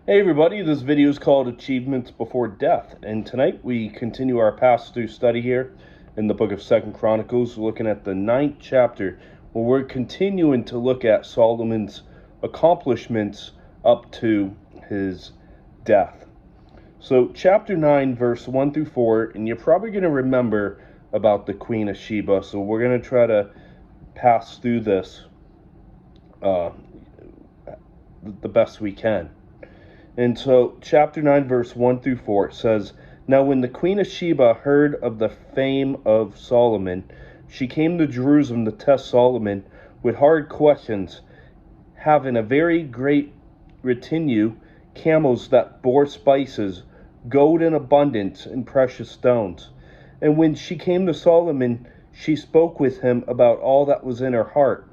Hey everybody, this video is called Achievements Before Death, and tonight we continue our pass-through study here in the book of 2 Chronicles, looking at the 9th chapter, where we're continuing to look at Solomon's accomplishments up to his death. So chapter 9, verse 1 through 4, and you're probably going to remember about the Queen of Sheba, so we're going to try to pass through this the best we can. And so, chapter 9, verse 1 through 4 says, Now when the Queen of Sheba heard of the fame of Solomon, she came to Jerusalem to test Solomon with hard questions, having a very great retinue, camels that bore spices, gold in abundance, and precious stones. And when she came to Solomon, she spoke with him about all that was in her heart.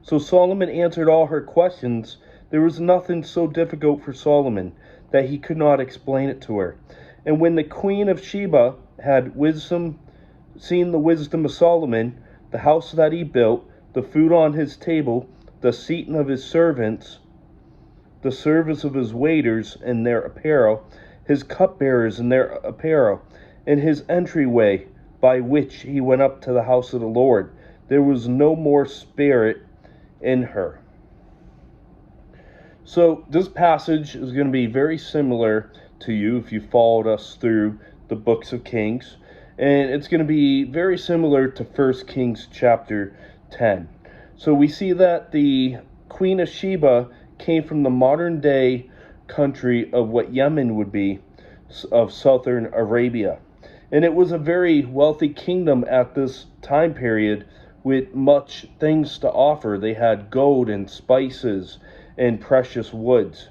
So Solomon answered all her questions. There was nothing so difficult for Solomon that he could not explain it to her. And when the Queen of Sheba had seen the wisdom of Solomon, the house that he built, the food on his table, the seating of his servants, the service of his waiters and their apparel, his cupbearers and their apparel, and his entryway by which he went up to the house of the Lord, there was no more spirit in her. So this passage is going to be very similar to you if you followed us through the books of Kings, and it's going to be very similar to 1 Kings chapter 10. So we see that the Queen of Sheba came from the modern day country of what Yemen would be, of southern Arabia, and it was a very wealthy kingdom at this time period with much things to offer. They had gold and spices and precious woods.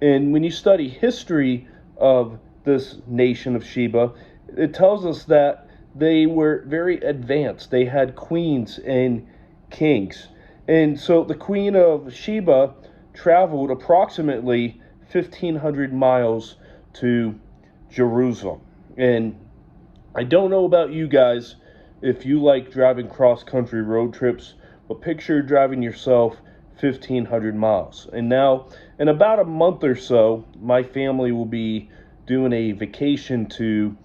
And when you study history of this nation of Sheba, it tells us that they were very advanced. They had queens and kings. And so the Queen of Sheba traveled approximately 1,500 miles to Jerusalem. And I don't know about you guys if you like driving cross-country road trips, but picture driving yourself 1,500 miles. And now, in about a month or so, my family will be doing a vacation to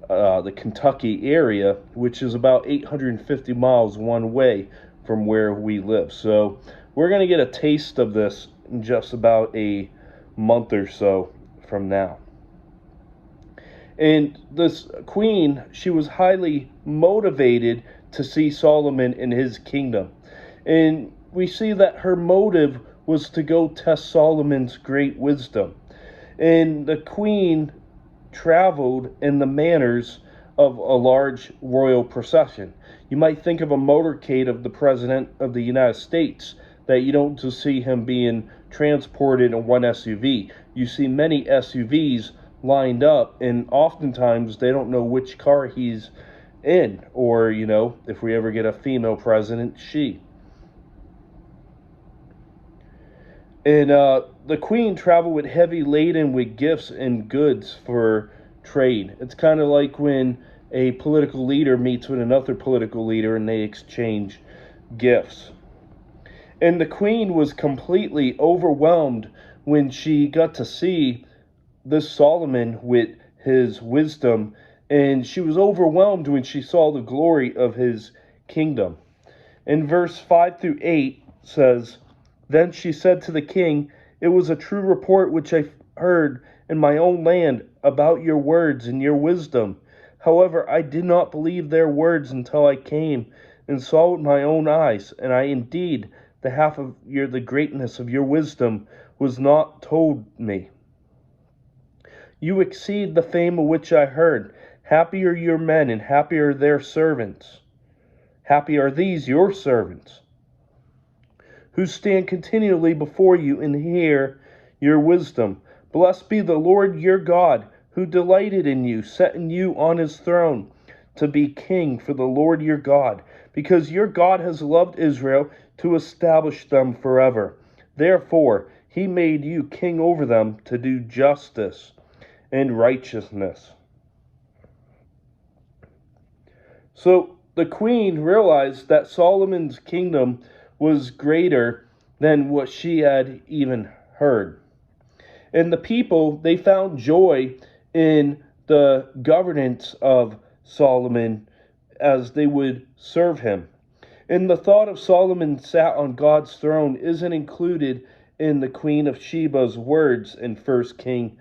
the Kentucky area, which is about 850 miles one way from where we live. So we're going to get a taste of this in just about a month or so from now. And this queen, she was highly motivated to see Solomon in his kingdom. And we see that her motive was to go test Solomon's great wisdom. And the queen traveled in the manners of a large royal procession. You might think of a motorcade of the President of the United States, that you don't just see him being transported in one SUV. You see many SUVs lined up, and oftentimes they don't know which car he's in, or, if we ever get a female president, she. And the queen traveled with heavy laden with gifts and goods for trade. It's kind of like when a political leader meets with another political leader and they exchange gifts. And the queen was completely overwhelmed when she got to see this Solomon with his wisdom, and she was overwhelmed when she saw the glory of his kingdom. In verse 5 through 8 says, Then she said to the king, It was a true report which I heard in my own land about your words and your wisdom. However, I did not believe their words until I came and saw with my own eyes, and I indeed, the half of the greatness of your wisdom was not told me. You exceed the fame of which I heard. Happy are your men, and happy are their servants. Happy are these your servants, who stand continually before you and hear your wisdom. Blessed be the Lord your God, who delighted in you, setting you on his throne to be king for the Lord your God, because your God has loved Israel to establish them forever. Therefore, he made you king over them to do justice and righteousness. So the queen realized that Solomon's kingdom was greater than what she had even heard. And the people, they found joy in the governance of Solomon as they would serve him. And the thought of Solomon sat on God's throne isn't included in the Queen of Sheba's words in 1 King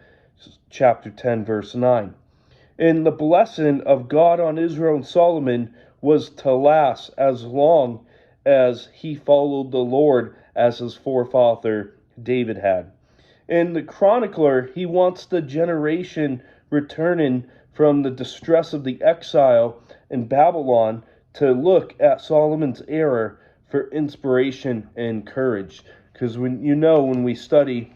chapter 10 verse 9. And the blessing of God on Israel and Solomon was to last as long as he followed the Lord as his forefather David had. And the chronicler, he wants the generation returning from the distress of the exile in Babylon to look at Solomon's era for inspiration and courage. Because when we study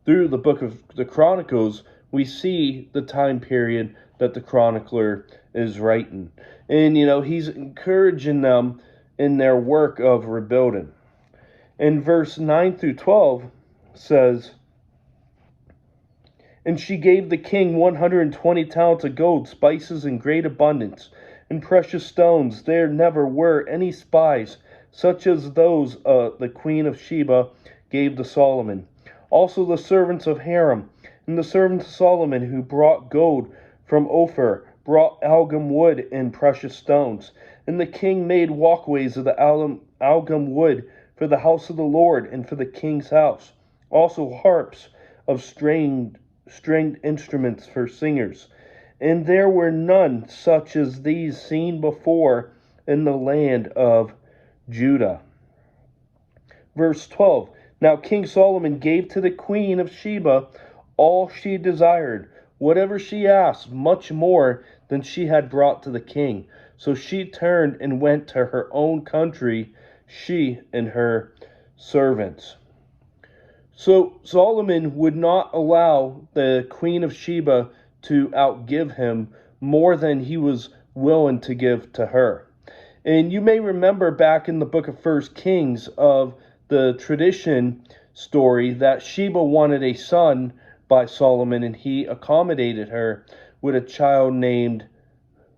through the book of the Chronicles, we see the time period that the chronicler is writing. And, he's encouraging them in their work of rebuilding. In verse 9 through 12 says, "And she gave the king 120 talents of gold, spices in great abundance, and precious stones. There never were any spies, such as those the Queen of Sheba gave to Solomon. Also the servants of Hiram, and the servants of Solomon, who brought gold from Ophir, brought algum wood and precious stones. And the king made walkways of the algum wood for the house of the Lord and for the king's house. Also harps of stringed instruments for singers. And there were none such as these seen before in the land of Judah." Verse 12, "Now King Solomon gave to the Queen of Sheba all she desired, whatever she asked, much more than she had brought to the king. So she turned and went to her own country, she and her servants." So Solomon would not allow the Queen of Sheba to outgive him more than he was willing to give to her. And you may remember back in the book of 1 Kings of the tradition story that Sheba wanted a son by Solomon, and he accommodated her with a child named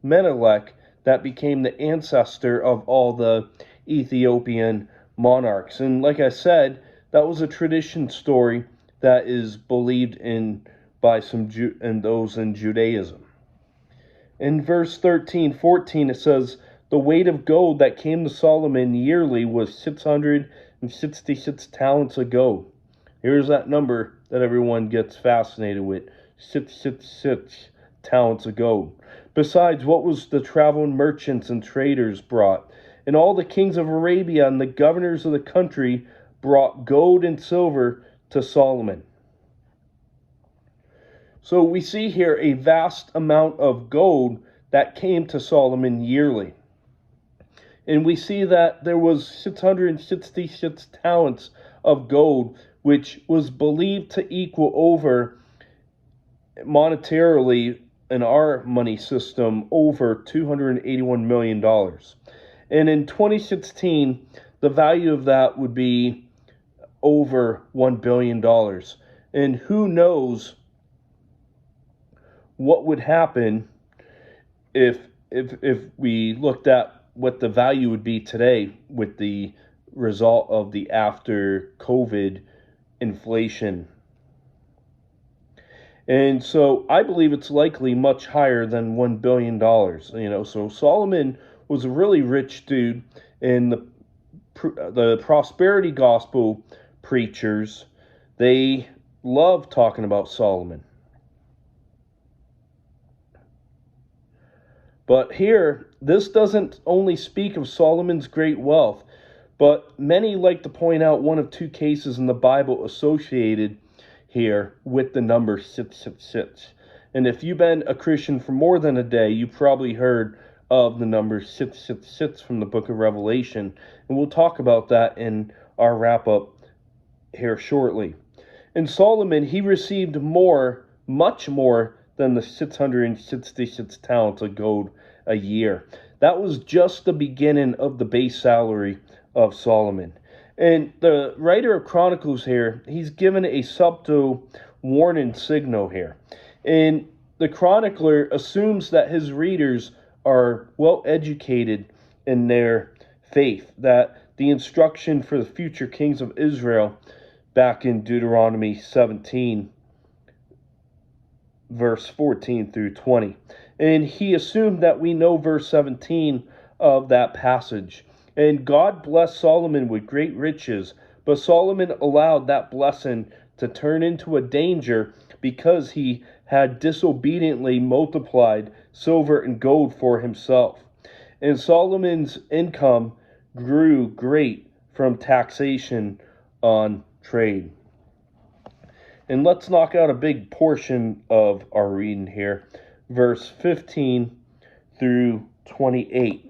Menelik that became the ancestor of all the Ethiopian monarchs. And like I said, that was a tradition story that is believed in by those in Judaism. In verse 13-14 it says, "The weight of gold that came to Solomon yearly was 666 talents of gold." Here's that number that everyone gets fascinated with. 666 talents of gold. Besides what was the traveling merchants and traders brought. And all the kings of Arabia and the governors of the country brought gold and silver to Solomon. So we see here a vast amount of gold that came to Solomon yearly. And we see that there was 666 talents of gold, which was believed to equal over, monetarily in our money system, over $281 million. And in 2016, the value of that would be over $1 billion. And who knows what would happen if we looked at what the value would be today with the result of the after COVID inflation. And so I believe it's likely much higher than $1 billion. So Solomon was a really rich dude, and the prosperity gospel preachers, they love talking about Solomon. But here, this doesn't only speak of Solomon's great wealth, but many like to point out one of two cases in the Bible associated here with the number 666. And if you've been a Christian for more than a day, you probably heard of the number 666 from the book of Revelation. And we'll talk about that in our wrap-up here shortly. And Solomon, he received much more than the 666 talents of gold a year. That was just the beginning of the base salary of Solomon. And the writer of Chronicles here, he's given a subtle warning signal here. And the chronicler assumes that his readers are well educated in their faith, that the instruction for the future kings of Israel back in Deuteronomy 17, verse 14 through 20. And he assumed that we know verse 17 of that passage. And God blessed Solomon with great riches, but Solomon allowed that blessing to turn into a danger because he had disobediently multiplied silver and gold for himself. And Solomon's income grew great from taxation on trade. And let's knock out a big portion of our reading here, verse 15 through 28.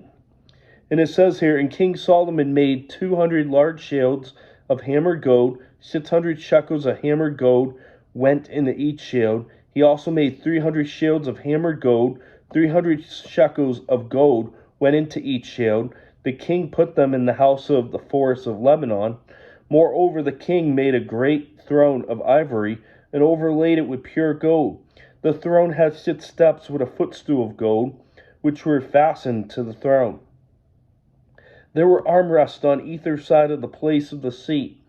And it says here, and King Solomon made 200 large shields of hammered gold, 600 shekels of hammered gold went into each shield. He also made 300 shields of hammered gold, 300 shekels of gold went into each shield. The king put them in the house of the forest of Lebanon. Moreover, the king made a great throne of ivory and overlaid it with pure gold. The throne had 6 steps with a footstool of gold, which were fastened to the throne. There were armrests on either side of the place of the seat,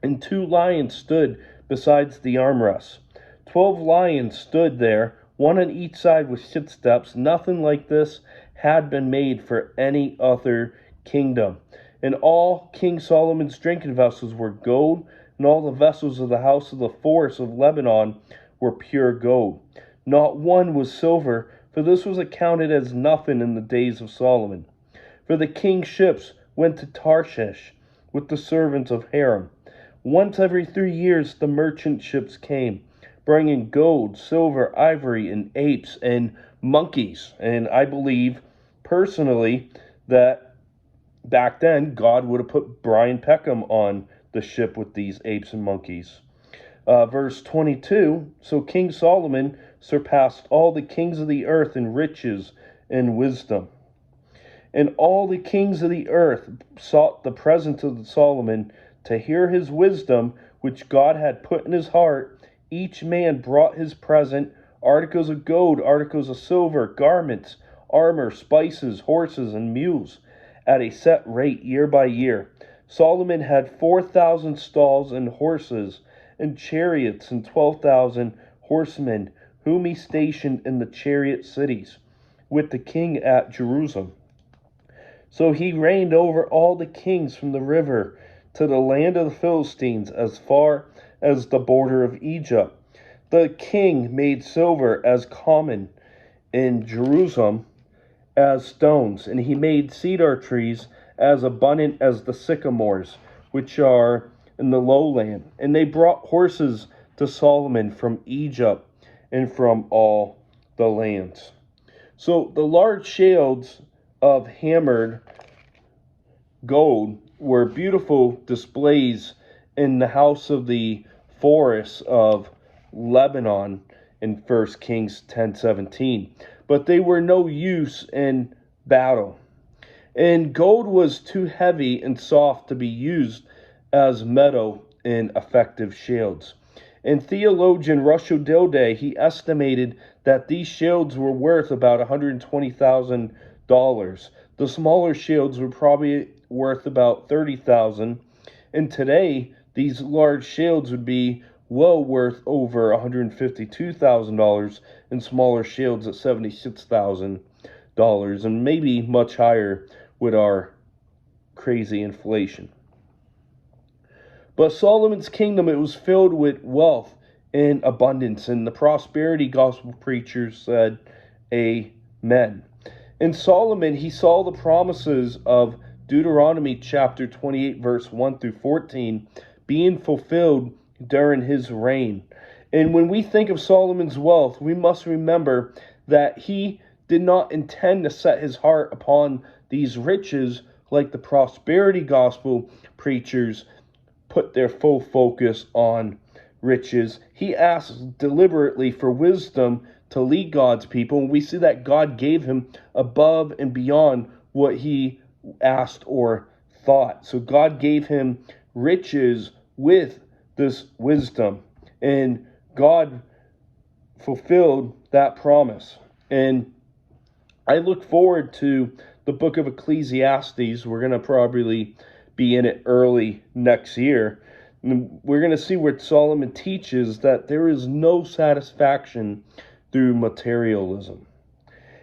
and 2 lions stood besides the armrests. 12 lions stood there, one on each side with 6 steps. Nothing like this had been made for any other kingdom. And all King Solomon's drinking vessels were gold, and all the vessels of the house of the forest of Lebanon were pure gold. Not one was silver, for this was accounted as nothing in the days of Solomon. For the king's ships went to Tarshish with the servants of Hiram. Once every 3 years the merchant ships came, bringing gold, silver, ivory, and apes and monkeys. And I believe personally that back then God would have put Brian Peckham on the ship with these apes and monkeys. Verse 22, so King Solomon surpassed all the kings of the earth in riches and wisdom. And all the kings of the earth sought the presence of Solomon to hear his wisdom, which God had put in his heart. Each man brought his present, articles of gold, articles of silver, garments, armor, spices, horses, and mules, at a set rate year by year. Solomon had 4,000 stalls and horses, and chariots, and 12,000 horsemen, whom he stationed in the chariot cities, with the king at Jerusalem. So he reigned over all the kings from the river to the land of the Philistines, as far as the border of Egypt. The king made silver as common in Jerusalem as stones, and he made cedar trees as abundant as the sycamores, which are in the lowland. And they brought horses to Solomon from Egypt and from all the lands. So the large shields of hammered gold were beautiful displays in the house of the forest of Lebanon in 1 Kings 10:17, but they were no use in battle. And gold was too heavy and soft to be used as metal in effective shields. And theologian Russell Dilday, he estimated that these shields were worth about $120,000. The smaller shields were probably worth about $30,000. And today, these large shields would be well worth over $152,000, and smaller shields at $76,000, and maybe much higher with our crazy inflation. But Solomon's kingdom, it was filled with wealth and abundance, and the prosperity gospel preachers said, Amen. And Solomon, he saw the promises of Deuteronomy chapter 28, verse 1 through 14 being fulfilled during his reign. And when we think of Solomon's wealth, we must remember that he did not intend to set his heart upon these riches like the prosperity gospel preachers put their full focus on riches. He asked deliberately for wisdom to lead God's people, and we see that God gave him above and beyond what he asked or thought. So God gave him riches with this wisdom, and God fulfilled that promise. And I look forward to the book of Ecclesiastes. We're going to probably be in it early next year, And we're going to see where Solomon teaches that there is no satisfaction through materialism.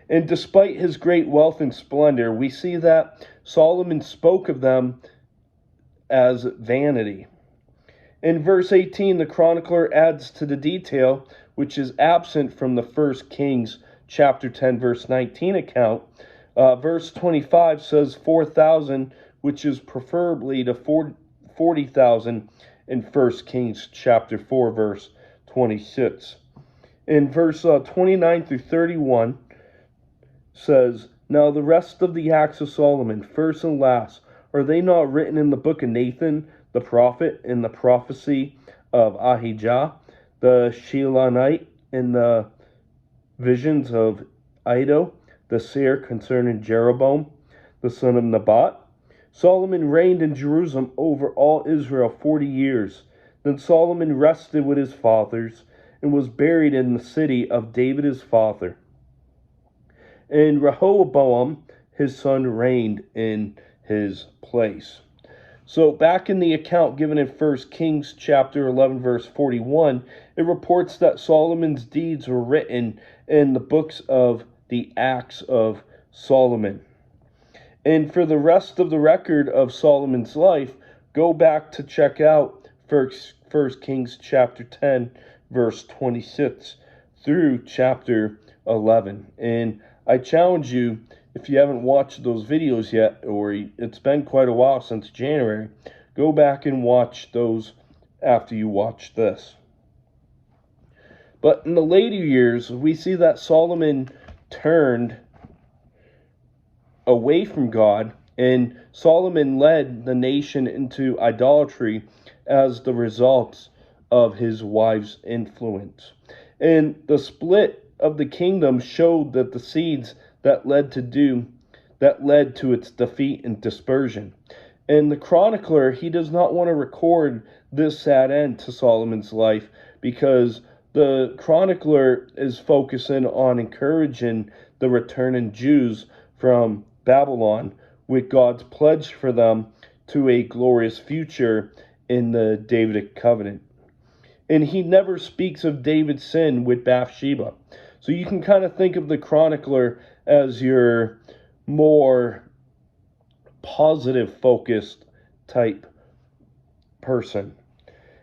And despite his great wealth and splendor, we see that Solomon spoke of them as vanity. In verse 18, the chronicler adds to the detail, which is absent from the 1 Kings chapter 10, verse 19 account. Verse 25 says 4,000, which is preferably to 40,000 in 1 Kings chapter 4, verse 26. In verse 29 through 31 says, "Now the rest of the acts of Solomon, first and last, are they not written in the book of Nathan the prophet, in the prophecy of Ahijah the Shilonite, in the visions of Iddo the seer concerning Jeroboam the son of Nebat? Solomon reigned in Jerusalem over all Israel 40 years. Then Solomon rested with his fathers and was buried in the city of David his father. And Rehoboam his son reigned in his place." So back in the account given in 1 Kings chapter 11 verse 41, it reports that Solomon's deeds were written in the books of the Acts of Solomon. And for the rest of the record of Solomon's life, go back to check out 1 Kings chapter 10 verse 26 through chapter 11. And I challenge you, if you haven't watched those videos yet, or it's been quite a while since January, go back and watch those after you watch this. But in the later years, we see that Solomon turned away from God, and Solomon led the nation into idolatry as the result of his wife's influence. And the split of the kingdom showed that the seeds that led to its defeat and dispersion. And the chronicler, he does not want to record this sad end to Solomon's life, because the chronicler is focusing on encouraging the returning Jews from Babylon with God's pledge for them to a glorious future in the Davidic covenant. And he never speaks of David's sin with Bathsheba. So you can kind of think of the chronicler as your more positive focused type person.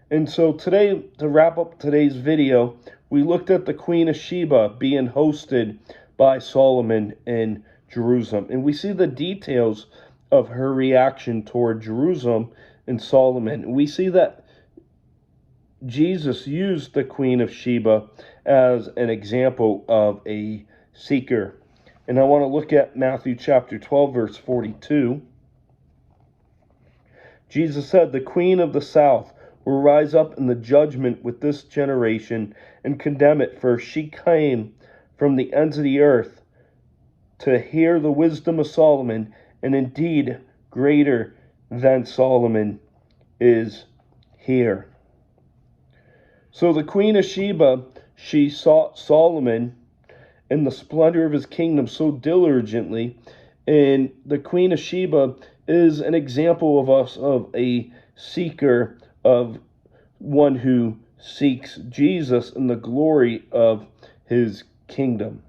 And so today, to wrap up today's video, we looked at the Queen of Sheba being hosted by Solomon in Jerusalem. And we see the details of her reaction toward Jerusalem and Solomon. We see that Jesus used the Queen of Sheba as an example of a seeker. And I want to look at Matthew chapter 12, verse 42. Jesus said, "The Queen of the South will rise up in the judgment with this generation and condemn it, for she came from the ends of the earth to hear the wisdom of Solomon, and indeed greater than Solomon is here." So the Queen of Sheba, she sought Solomon in the splendor of his kingdom so diligently. And the Queen of Sheba is an example of a seeker, of one who seeks Jesus in the glory of his kingdom.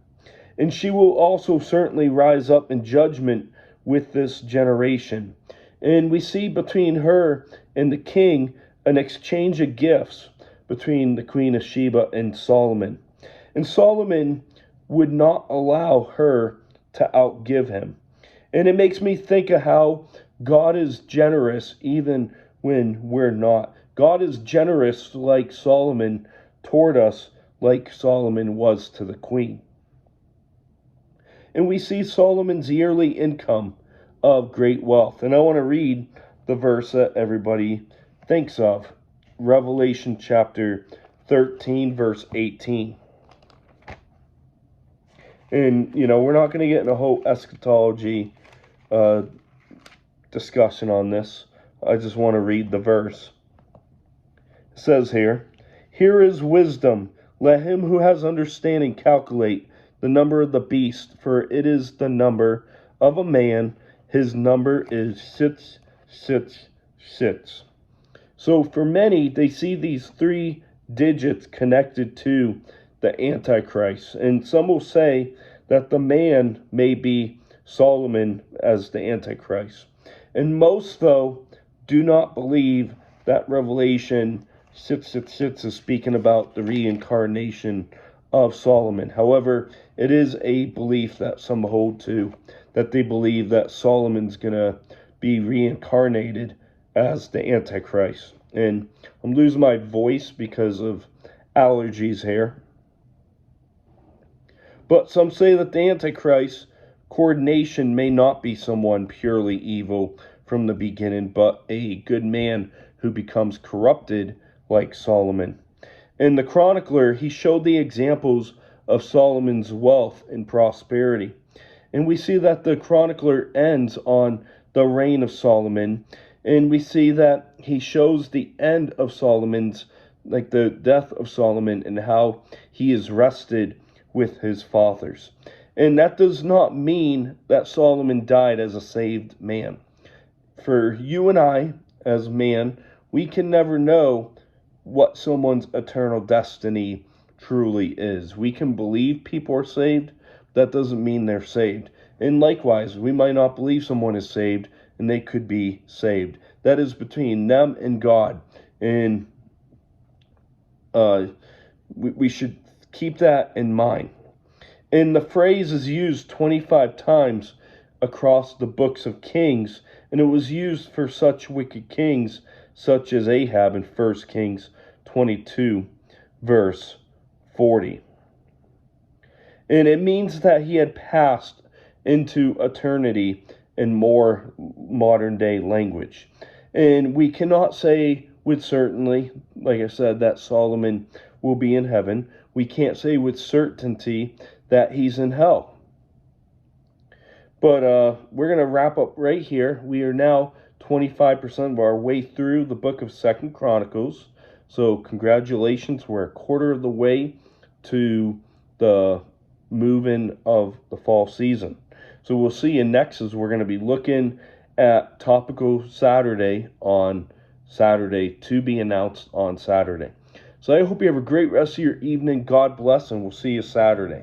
And she will also certainly rise up in judgment with this generation. And we see between her and the king an exchange of gifts between the Queen of Sheba and Solomon. And Solomon would not allow her to outgive him. And it makes me think of how God is generous even when we're not. God is generous like Solomon toward us, like Solomon was to the queen. And we see Solomon's yearly income of great wealth. And I want to read the verse that everybody thinks of. Revelation chapter 13, verse 18. And, we're not going to get in a whole eschatology discussion on this. I just want to read the verse. It says here, "Here is wisdom. Let him who has understanding calculate the number of the beast, for it is the number of a man. His number is 666. So for many, they see these 3 digits connected to the Antichrist. And some will say that the man may be Solomon as the Antichrist. And most, though, do not believe that Revelation 666 is speaking about the reincarnation of Solomon. However, it is a belief that some hold to, that they believe that Solomon's going to be reincarnated as the Antichrist. And I'm losing my voice because of allergies here. But some say that the Antichrist coordination may not be someone purely evil from the beginning, but a good man who becomes corrupted like Solomon. In the chronicler, he showed the examples of Solomon's wealth and prosperity. And we see that the chronicler ends on the reign of Solomon, and we see that he shows the end of Solomon's, like the death of Solomon, and how he is rested with his fathers. And that does not mean that Solomon died as a saved man. For you and I, as man, we can never know what someone's eternal destiny truly is. We can believe people are saved, that doesn't mean they're saved. And likewise, we might not believe someone is saved, and they could be saved. That is between them and God. And we should keep that in mind. And the phrase is used 25 times across the books of Kings, and it was used for such wicked kings such as Ahab in 1 Kings 22, verse 40. And it means that he had passed into eternity in more modern day language. And we cannot say with certainty, like I said, that Solomon will be in heaven. We can't say with certainty that he's in hell. But we're going to wrap up right here. We are now 25% of our way through the book of 2 Chronicles. So congratulations, we're a quarter of the way to the move-in of the fall season. So we'll see you next, as we're going to be looking at Topical Saturday on Saturday, to be announced on Saturday. So I hope you have a great rest of your evening. God bless, and we'll see you Saturday.